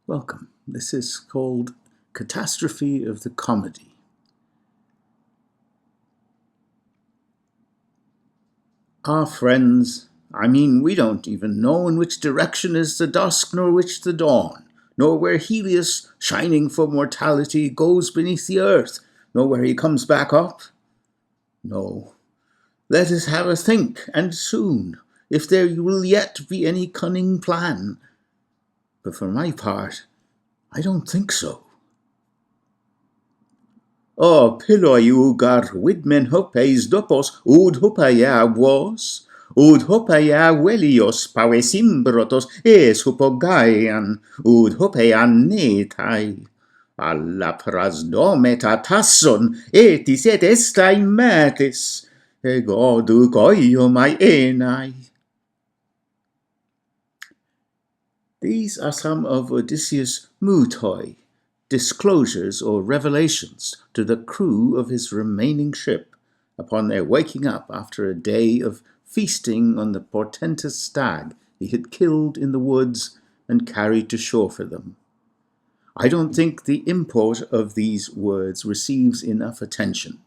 Welcome. This is called Catastrophe of the Comedy. Our friends, we don't even know in which direction is the dusk nor which the dawn, nor where Helios, shining for mortality, goes beneath the earth, nor where he comes back up. No, let us have a think, and soon, if there will yet be any cunning plan. But for my part, I don't think so. O piloiu gar widmen hopes dopos ud hopaia vos, ud hopaia velios pavesimbrotos es hopogaian, ud hopean netai. Alla prasdometa tasson etis et estai matis, ego du goio mai enai. These are some of Odysseus' mutoi, disclosures or revelations to the crew of his remaining ship upon their waking up after a day of feasting on the portentous stag he had killed in the woods and carried to shore for them. I don't think the import of these words receives enough attention.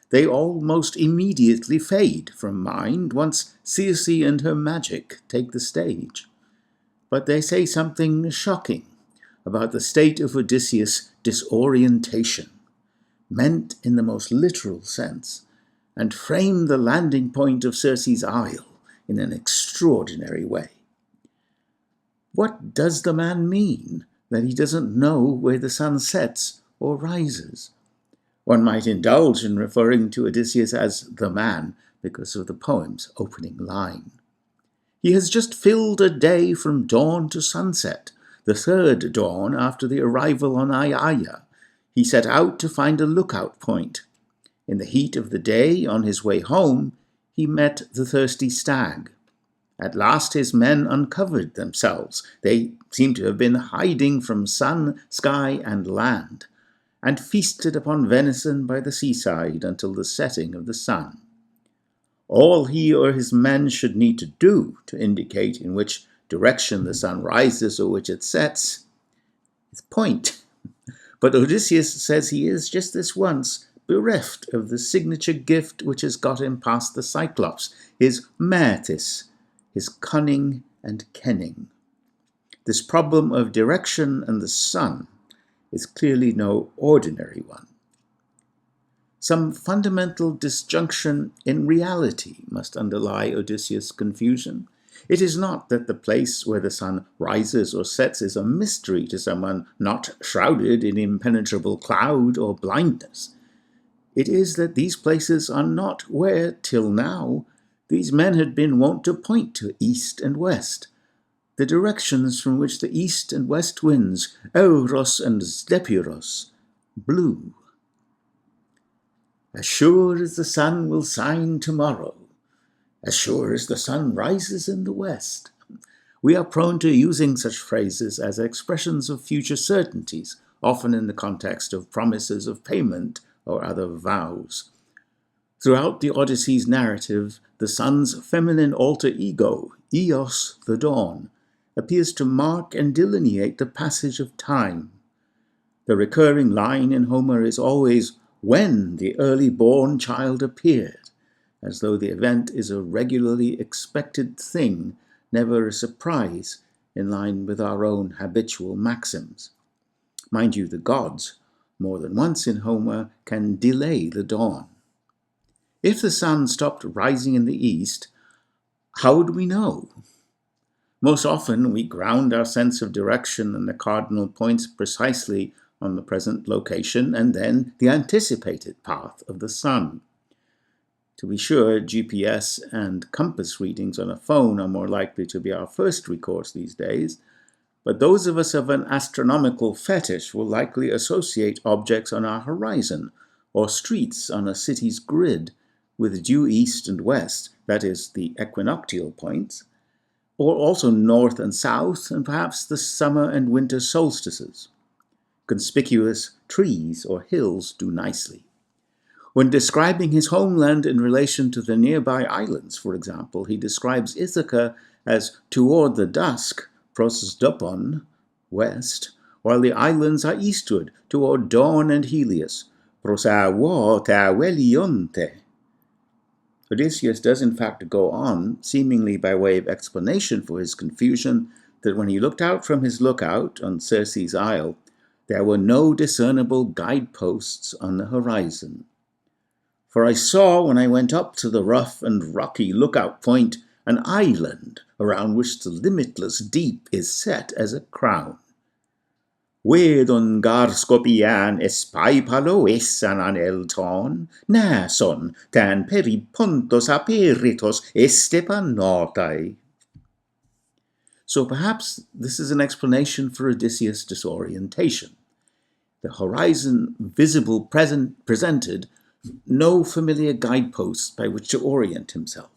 They almost immediately fade from mind once Circe and her magic take the stage. But they say something shocking about the state of Odysseus' disorientation, meant in the most literal sense, and frame the landing point of Circe's isle in an extraordinary way. What does the man mean that he doesn't know where the sun sets or rises? One might indulge in referring to Odysseus as the man because of the poem's opening line. He has just filled a day from dawn to sunset, the third dawn after the arrival on Aiaia. He set out to find a lookout point. In the heat of the day, on his way home, he met the thirsty stag. At last his men uncovered themselves. They seem to have been hiding from sun, sky, and land, and feasted upon venison by the seaside until the setting of the sun. All he or his men should need to do to indicate in which direction the sun rises or which it sets is point. But Odysseus says he is, just this once, bereft of the signature gift which has got him past the Cyclops, his mathis, his cunning and kenning. This problem of direction and the sun is clearly no ordinary one. Some fundamental disjunction in reality must underlie Odysseus' confusion. It is not that the place where the sun rises or sets is a mystery to someone not shrouded in impenetrable cloud or blindness. It is that these places are not where, till now, these men had been wont to point to east and west, the directions from which the east and west winds, Euros and Zephyros, blew. As sure as the sun will shine tomorrow, as sure as the sun rises in the west. We are prone to using such phrases as expressions of future certainties, often in the context of promises of payment or other vows. Throughout the Odyssey's narrative, the sun's feminine alter ego, Eos the dawn, appears to mark and delineate the passage of time. The recurring line in Homer is always, when the early-born child appeared, as though the event is a regularly expected thing, never a surprise, in line with our own habitual maxims. Mind you, the gods, more than once in Homer, can delay the dawn. If the sun stopped rising in the east, how would we know? Most often we ground our sense of direction and the cardinal points precisely on the present location and then the anticipated path of the sun. To be sure, GPS and compass readings on a phone are more likely to be our first recourse these days, but those of us of an astronomical fetish will likely associate objects on our horizon or streets on a city's grid with due east and west, that is, the equinoctial points, or also north and south, and perhaps the summer and winter solstices. Conspicuous trees or hills do nicely. When describing his homeland in relation to the nearby islands, for example, he describes Ithaca as toward the dusk, prosdopon, west, while the islands are eastward toward Dawn and Helios. Prosa wo ta welionte. Odysseus does in fact go on, seemingly by way of explanation for his confusion, that when he looked out from his lookout on Circe's isle, there were no discernible guideposts on the horizon. For I saw, when I went up to the rough and rocky lookout point, an island around which the limitless deep is set as a crown. Wedon gar scopian espai paloesan an elton, nason tan peripontos aperitos estepanotai. So perhaps this is an explanation for Odysseus' disorientation. The horizon visible presented no familiar guideposts by which to orient himself.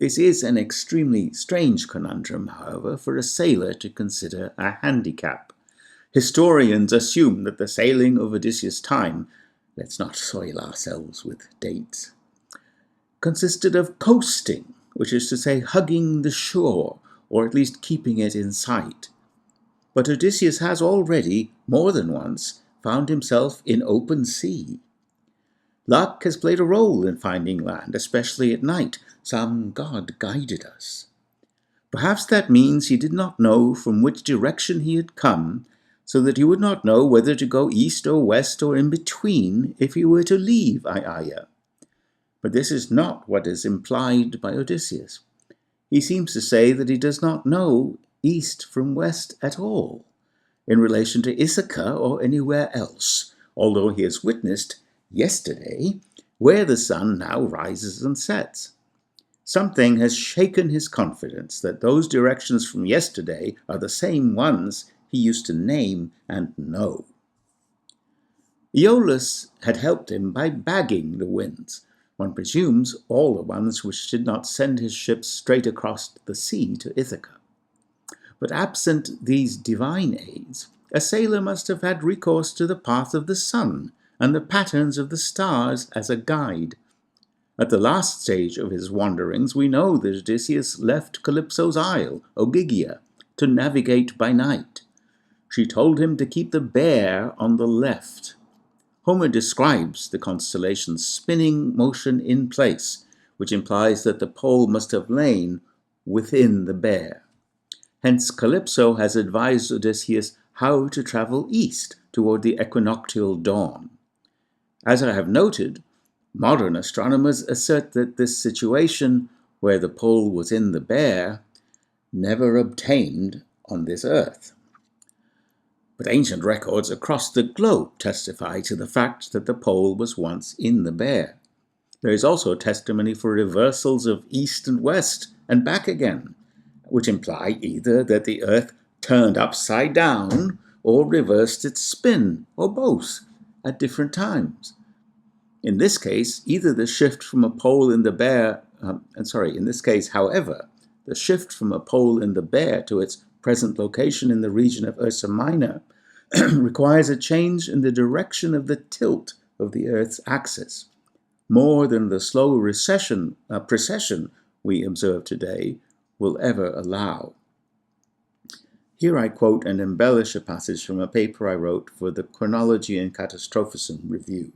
This is an extremely strange conundrum, however, for a sailor to consider a handicap. Historians assume that the sailing of Odysseus' time, let's not soil ourselves with dates, consisted of coasting, which is to say hugging the shore, or at least keeping it in sight. But Odysseus has already, more than once, found himself in open sea. Luck has played a role in finding land, especially at night. Some god guided us. Perhaps that means he did not know from which direction he had come, so that he would not know whether to go east or west or in between if he were to leave Aiaia. But this is not what is implied by Odysseus. He seems to say that he does not know east from west at all, in relation to Ithaca or anywhere else, although he has witnessed yesterday where the sun now rises and sets. Something has shaken his confidence that those directions from yesterday are the same ones he used to name and know. Aeolus had helped him by bagging the winds. One presumes all the ones which did not send his ships straight across the sea to Ithaca. But absent these divine aids, a sailor must have had recourse to the path of the sun and the patterns of the stars as a guide. At the last stage of his wanderings, we know that Odysseus left Calypso's isle, Ogygia, to navigate by night. She told him to keep the bear on the left. Homer describes the constellation's spinning motion in place, which implies that the pole must have lain within the bear. Hence, Calypso has advised Odysseus how to travel east toward the equinoctial dawn. As I have noted, modern astronomers assert that this situation, where the pole was in the bear, never obtained on this earth. But ancient records across the globe testify to the fact that the pole was once in the bear. There is also testimony for reversals of east and west and back again, which imply either that the earth turned upside down or reversed its spin, or both, at different times. In this case, either the shift from a pole in the bear, in this case, however, the shift from a pole in the bear to its present location in the region of Ursa Minor requires a change in the direction of the tilt of the Earth's axis, more than the slow precession we observe today will ever allow. Here I quote and embellish a passage from a paper I wrote for the Chronology and Catastrophism Review.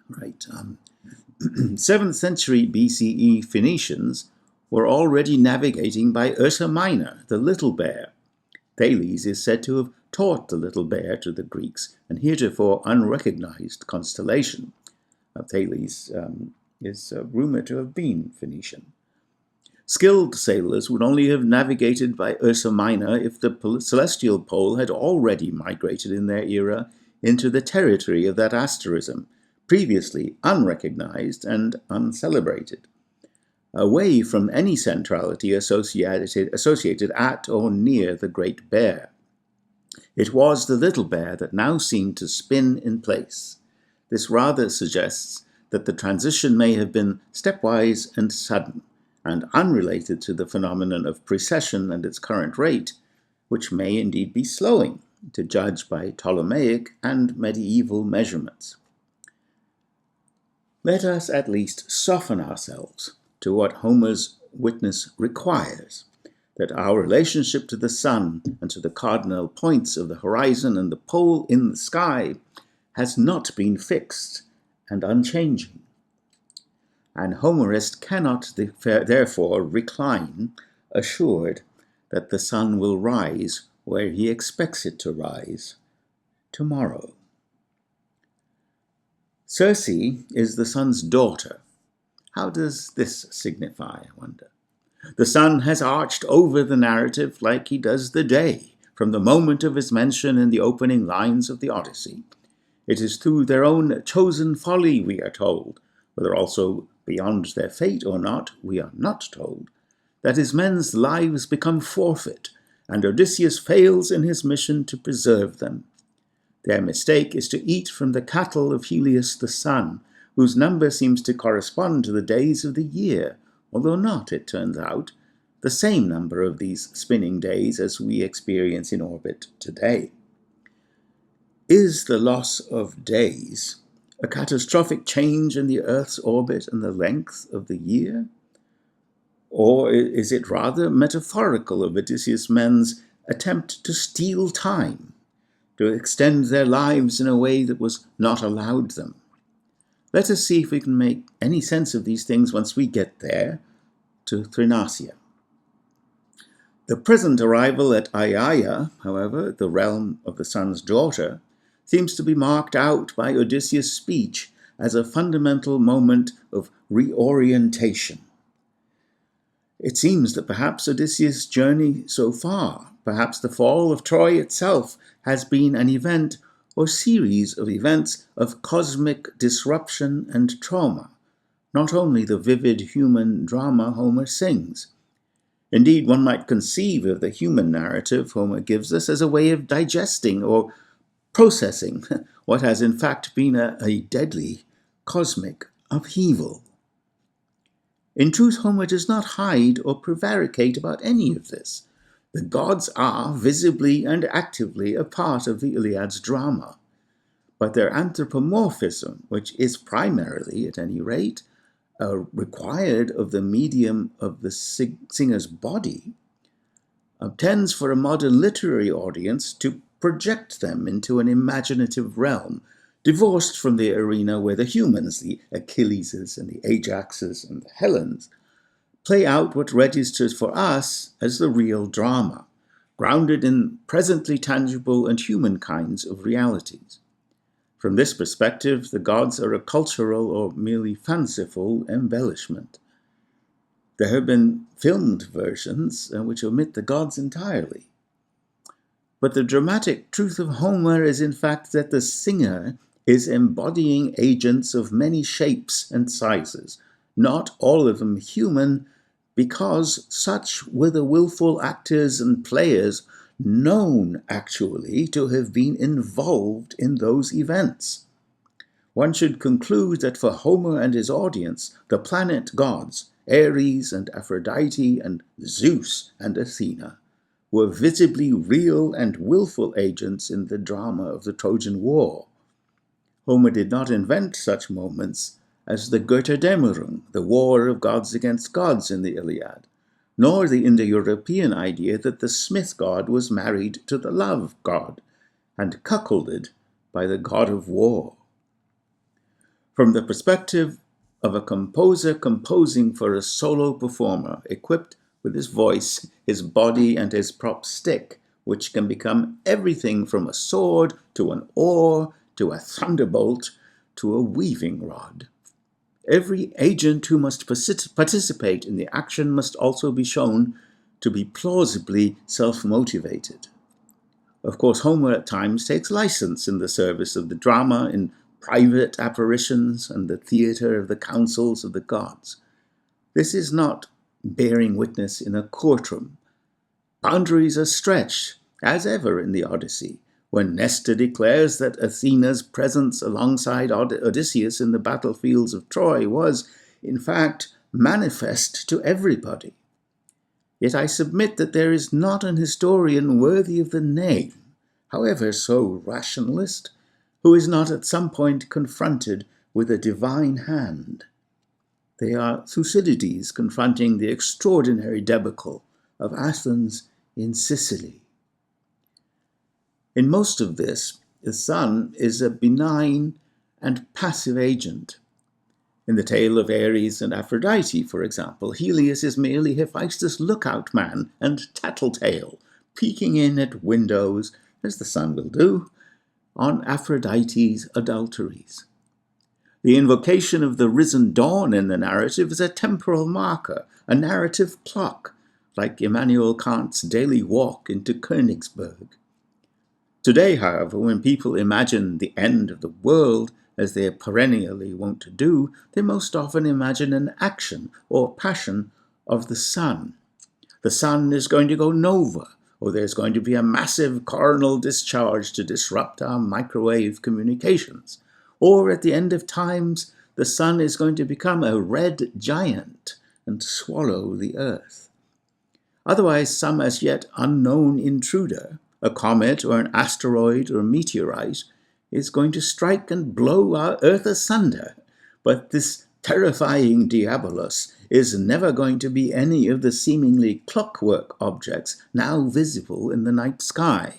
Right. 7th century BCE Phoenicians were already navigating by Ursa Minor, the Little Bear. Thales is said to have taught the Little Bear to the Greeks, an heretofore unrecognized constellation. Thales is rumored to have been Phoenician. Skilled sailors would only have navigated by Ursa Minor if the celestial pole had already migrated in their era into the territory of that asterism, previously unrecognized and uncelebrated, away from any centrality associated at or near the Great Bear. It was the Little Bear that now seemed to spin in place. This rather suggests that the transition may have been stepwise and sudden, and unrelated to the phenomenon of precession and its current rate, which may indeed be slowing, to judge by Ptolemaic and medieval measurements. Let us at least soften ourselves to what Homer's witness requires, that our relationship to the sun and to the cardinal points of the horizon and the pole in the sky has not been fixed and unchanging. An Homerist cannot therefore recline, assured that the sun will rise where he expects it to rise, tomorrow. Circe is the sun's daughter. How does this signify, I wonder? The sun has arched over the narrative like he does the day, from the moment of his mention in the opening lines of the Odyssey. It is through their own chosen folly, we are told, whether also beyond their fate or not, we are not told, that his men's lives become forfeit, and Odysseus fails in his mission to preserve them. Their mistake is to eat from the cattle of Helios the sun, whose number seems to correspond to the days of the year, although not, it turns out, the same number of these spinning days as we experience in orbit today. Is the loss of days a catastrophic change in the Earth's orbit and the length of the year? Or is it rather metaphorical of Odysseus' men's attempt to steal time, to extend their lives in a way that was not allowed them? Let us see if we can make any sense of these things once we get there, to Thrinacia. The present arrival at Aiaia, however, the realm of the sun's daughter, seems to be marked out by Odysseus' speech as a fundamental moment of reorientation. It seems that perhaps Odysseus' journey so far, perhaps the fall of Troy itself, has been an event or series of events of cosmic disruption and trauma, not only the vivid human drama Homer sings. Indeed, one might conceive of the human narrative Homer gives us as a way of digesting or processing what has in fact been a deadly cosmic upheaval. In truth, Homer does not hide or prevaricate about any of this. The gods are visibly and actively a part of the Iliad's drama, but their anthropomorphism, which is primarily, at any rate, required of the medium of the singer's body, tends for a modern literary audience to project them into an imaginative realm, divorced from the arena where the humans, the Achilleses and the Ajaxes and the Helens, play out what registers for us as the real drama, grounded in presently tangible and human kinds of realities. From this perspective, the gods are a cultural or merely fanciful embellishment. There have been filmed versions which omit the gods entirely. But the dramatic truth of Homer is in fact that the singer is embodying agents of many shapes and sizes, not all of them human, because such were the willful actors and players known actually to have been involved in those events. One should conclude that for Homer and his audience, the planet gods, Ares and Aphrodite and Zeus and Athena, were visibly real and willful agents in the drama of the Trojan War. Homer did not invent such moments as the Götterdämmerung, the war of gods against gods in the Iliad, nor the Indo-European idea that the smith god was married to the love god and cuckolded by the god of war. From the perspective of a composer composing for a solo performer equipped with his voice, his body, and his prop stick, which can become everything from a sword to an oar to a thunderbolt to a weaving rod. Every agent who must participate in the action must also be shown to be plausibly self-motivated. Of course, Homer at times takes license in the service of the drama in private apparitions and the theatre of the councils of the gods. This is not bearing witness in a courtroom. Boundaries are stretched, as ever in the Odyssey, when Nestor declares that Athena's presence alongside Odysseus in the battlefields of Troy was, in fact, manifest to everybody. Yet I submit that there is not an historian worthy of the name, however so rationalist, who is not at some point confronted with a divine hand. They are Thucydides confronting the extraordinary debacle of Athens in Sicily. In most of this, the sun is a benign and passive agent. In the tale of Ares and Aphrodite, for example, Helios is merely Hephaestus' lookout man and tattletale, peeking in at windows, as the sun will do, on Aphrodite's adulteries. The invocation of the risen dawn in the narrative is a temporal marker, a narrative clock, like Immanuel Kant's daily walk into Königsberg. Today, however, when people imagine the end of the world, as they are perennially wont to do, they most often imagine an action or passion of the sun. The sun is going to go nova, or there's going to be a massive coronal discharge to disrupt our microwave communications. Or at the end of times, the sun is going to become a red giant and swallow the earth. Otherwise, some as yet unknown intruder, a comet or an asteroid or meteorite, is going to strike and blow our earth asunder. But this terrifying diabolus is never going to be any of the seemingly clockwork objects now visible in the night sky.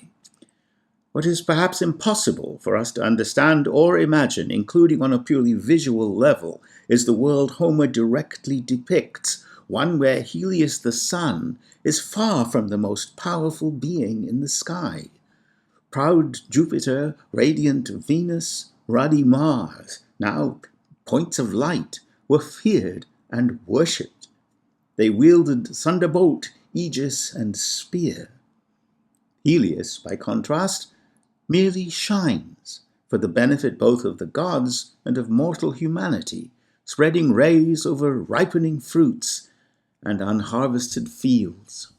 What is perhaps impossible for us to understand or imagine, including on a purely visual level, is the world Homer directly depicts, one where Helios the sun is far from the most powerful being in the sky. Proud Jupiter, radiant Venus, ruddy Mars, now points of light, were feared and worshipped. They wielded thunderbolt, aegis, and spear. Helios, by contrast, merely shines for the benefit both of the gods and of mortal humanity, spreading rays over ripening fruits and unharvested fields.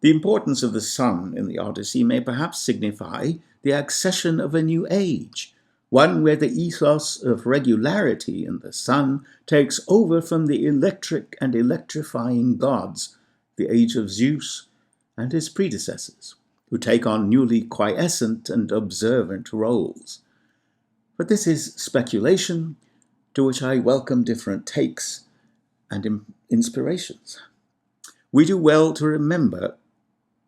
The importance of the sun in the Odyssey may perhaps signify the accession of a new age, one where the ethos of regularity in the sun takes over from the electric and electrifying gods, the age of Zeus and his predecessors, who take on newly quiescent and observant roles. But this is speculation, to which I welcome different takes and inspirations. We do well to remember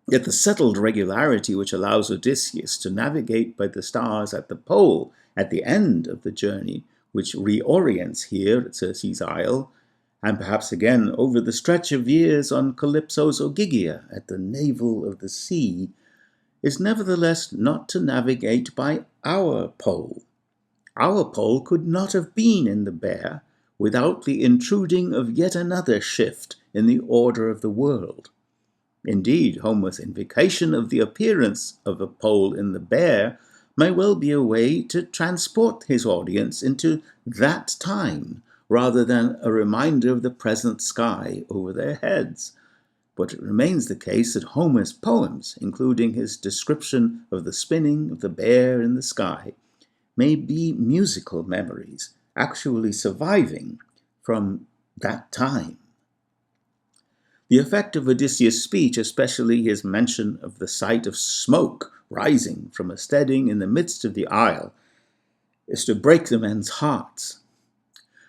that the settled regularity which allows Odysseus to navigate by the stars at the pole at the end of the journey, which reorients here at Circe's Isle, and perhaps again over the stretch of years on Calypso's Ogygia at the navel of the sea, is nevertheless not to navigate by our pole. Our pole could not have been in the Bear without the intruding of yet another shift in the order of the world. Indeed, Homer's invocation of the appearance of a pole in the Bear may well be a way to transport his audience into that time, rather than a reminder of the present sky over their heads. But it remains the case that Homer's poems, including his description of the spinning of the bear in the sky, may be musical memories, actually surviving from that time. The effect of Odysseus' speech, especially his mention of the sight of smoke rising from a steading in the midst of the isle, is to break the men's hearts.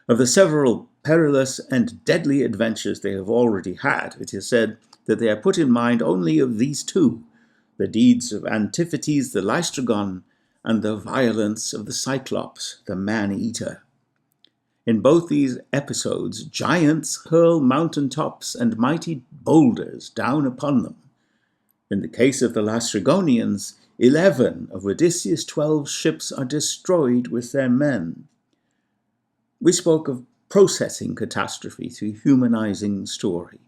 Of the several perilous and deadly adventures they have already had, it is said that they are put in mind only of these two, the deeds of Antiphates the Laestrygon and the violence of the Cyclops, the man-eater. In both these episodes, giants hurl mountaintops and mighty boulders down upon them. In the case of the Laestrygonians, 11 of Odysseus' 12 ships are destroyed with their men. We spoke of processing catastrophe through humanizing story.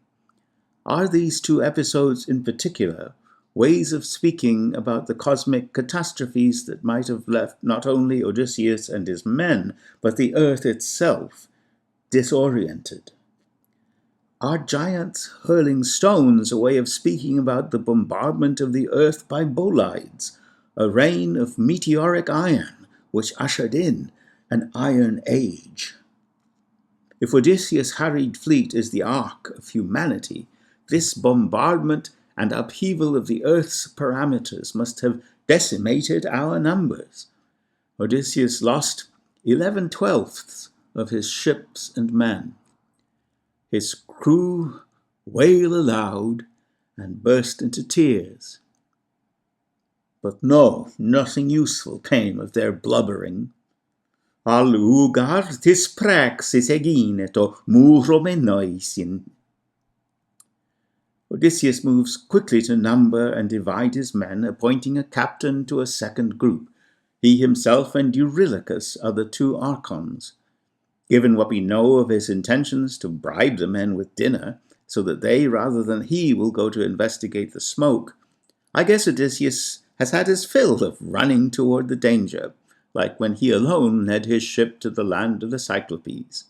Are these two episodes in particular ways of speaking about the cosmic catastrophes that might have left not only Odysseus and his men, but the earth itself disoriented? Are giants hurling stones a way of speaking about the bombardment of the earth by bolides, a rain of meteoric iron which ushered in an iron age? If Odysseus' harried fleet is the ark of humanity, this bombardment and upheaval of the earth's parameters must have decimated our numbers. Odysseus lost 11/12 of his ships and men. His crew wail aloud, and burst into tears. But no, nothing useful came of their blubbering. Alugar tis praxis eginet o muromenoisin. Odysseus moves quickly to number and divide his men, appointing a captain to a second group. He himself and Eurylochus are the two archons. Given what we know of his intentions to bribe the men with dinner, so that they, rather than he, will go to investigate the smoke, I guess Odysseus has had his fill of running toward the danger, like when he alone led his ship to the land of the Cyclopes.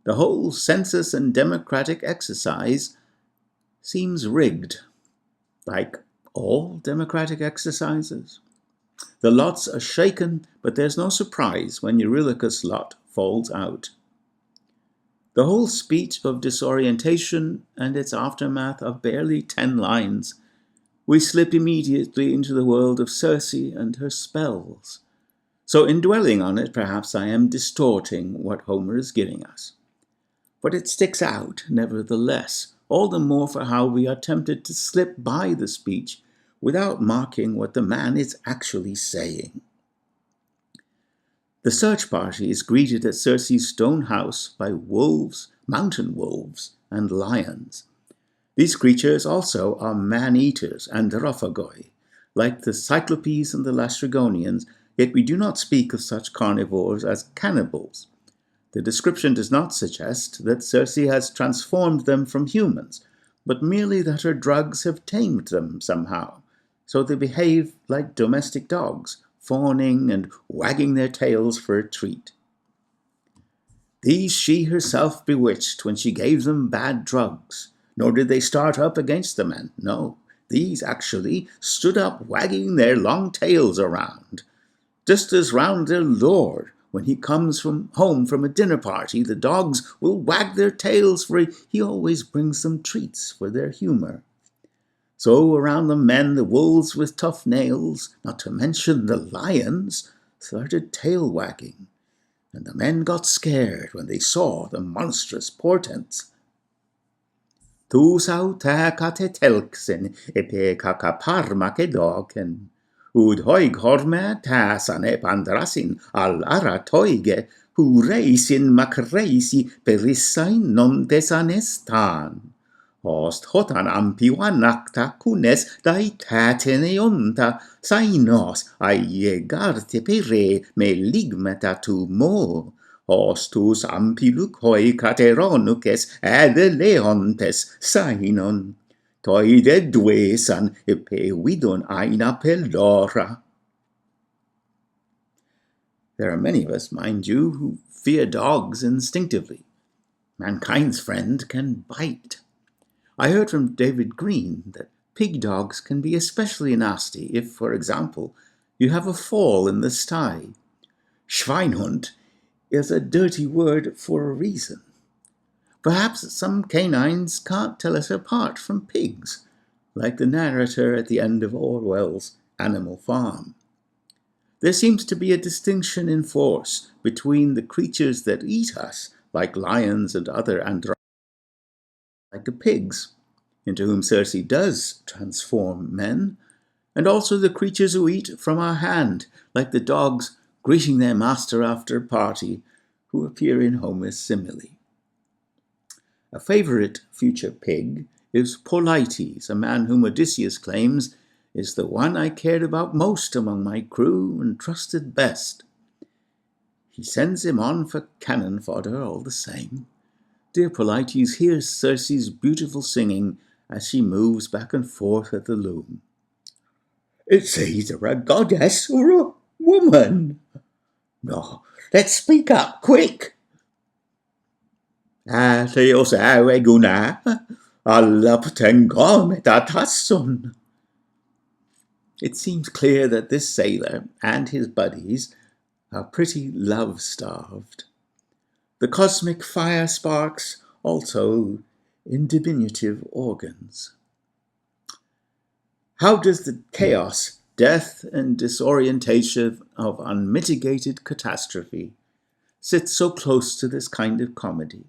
The whole census and democratic exercise seems rigged, like all democratic exercises. The lots are shaken, but there's no surprise when Eurylochus' lot falls out. The whole speech of disorientation and its aftermath are barely 10 lines. We slip immediately into the world of Circe and her spells. So in dwelling on it, perhaps I am distorting what Homer is giving us. But it sticks out, nevertheless, all the more for how we are tempted to slip by the speech without marking what the man is actually saying. The search party is greeted at Circe's stone house by wolves, mountain wolves, and lions. These creatures also are man-eaters and rophagoi, like the Cyclopes and the Lastrygonians, yet we do not speak of such carnivores as cannibals. The description does not suggest that Circe has transformed them from humans, but merely that her drugs have tamed them somehow, so they behave like domestic dogs, fawning and wagging their tails for a treat. These she herself bewitched when she gave them bad drugs, nor did they start up against the men. No, these actually stood up wagging their long tails around, just as round their lord. When he comes home from a dinner party, the dogs will wag their tails, for he always brings them treats for their humour. So around the men, the wolves with tough nails, not to mention the lions, started tail wagging, and the men got scared when they saw the monstrous portents. Tous auta telksen epe kakapar makedoken. Ud hoig horme tasan epandrasin al aratoige, hu reisin macreisi perisain non desanestan. Ost hotan ampiwanakta kunes dai tateneonta, sainos aiegarte pere me ligmeta tu mo. Ostus ampilukoi cateronukes adeleontes sainon. Toide duesan epe vidon aina pelora. There are many of us, mind you, who fear dogs instinctively. Mankind's friend can bite. I heard from David Green that pig dogs can be especially nasty if, for example, you have a fall in the sty. Schweinhund is a dirty word for a reason. Perhaps some canines can't tell us apart from pigs, like the narrator at the end of Orwell's Animal Farm. There seems to be a distinction in force between the creatures that eat us, like lions and other like the pigs, into whom Circe does transform men, and also the creatures who eat from our hand, like the dogs greeting their master after a party, who appear in Homer's simile. A favourite future pig is Polites, a man whom Odysseus claims is the one I cared about most among my crew and trusted best. He sends him on for cannon fodder all the same. Dear Polites hears Circe's beautiful singing as she moves back and forth at the loom. It's either a goddess or a woman. No, let's speak up, quick. Theos eguna, alaptengon tatasson. It seems clear that this sailor and his buddies are pretty love-starved. The cosmic fire sparks also in diminutive organs. How does the chaos, death, and disorientation of unmitigated catastrophe sit so close to this kind of comedy?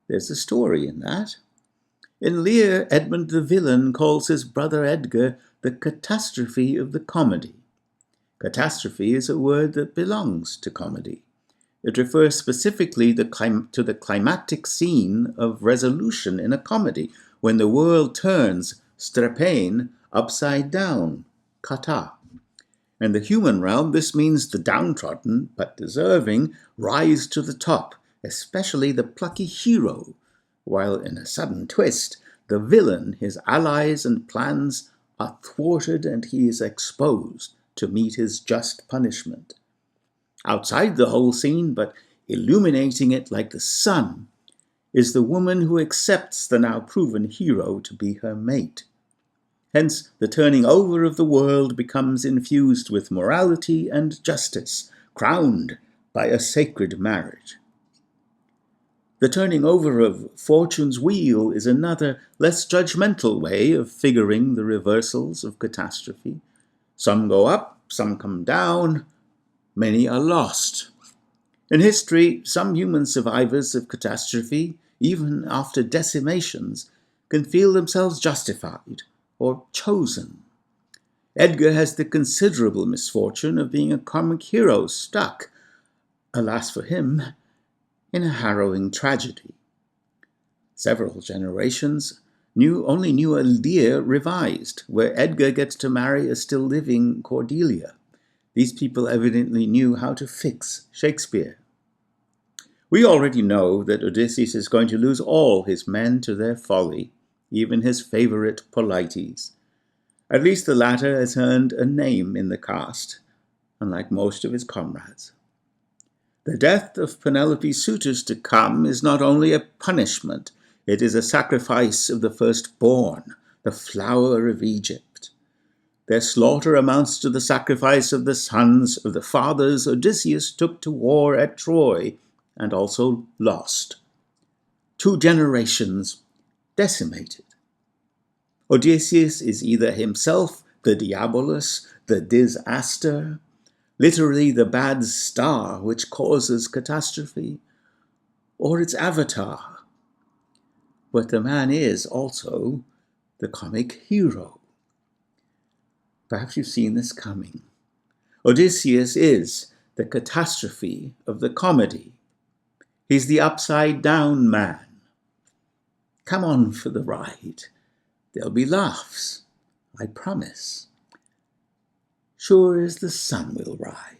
There's a story in that. In Lear, Edmund the villain calls his brother Edgar the catastrophe of the comedy. Catastrophe is a word that belongs to comedy. It refers specifically to the climactic scene of resolution in a comedy, when the world turns, strepein, upside down, kata. In the human realm, this means the downtrodden, but deserving, rise to the top, especially the plucky hero, while in a sudden twist, the villain, his allies and plans are thwarted and he is exposed to meet his just punishment. Outside the whole scene, but illuminating it like the sun, is the woman who accepts the now proven hero to be her mate. Hence, the turning over of the world becomes infused with morality and justice, crowned by a sacred marriage. The turning over of fortune's wheel is another, less judgmental way of figuring the reversals of catastrophe. Some go up, some come down, many are lost. In history, some human survivors of catastrophe, even after decimations, can feel themselves justified or chosen. Edgar has the considerable misfortune of being a comic hero stuck, alas for him, in a harrowing tragedy. Several generations only knew a Lear revised, where Edgar gets to marry a still living Cordelia. These people evidently knew how to fix Shakespeare. We already know that Odysseus is going to lose all his men to their folly, even his favorite Polites. At least the latter has earned a name in the cast, unlike most of his comrades. The death of Penelope's suitors to come is not only a punishment, it is a sacrifice of the firstborn, the flower of Egypt. Their slaughter amounts to the sacrifice of the sons of the fathers Odysseus took to war at Troy and also lost. 2 generations decimated. Odysseus is either himself the Diabolus, the disaster, literally the bad star which causes catastrophe, or its avatar. But the man is also the comic hero. Perhaps you've seen this coming. Odysseus is the catastrophe of the comedy. He's the upside-down man. Come on for the ride. There'll be laughs, I promise. Sure as the sun will rise.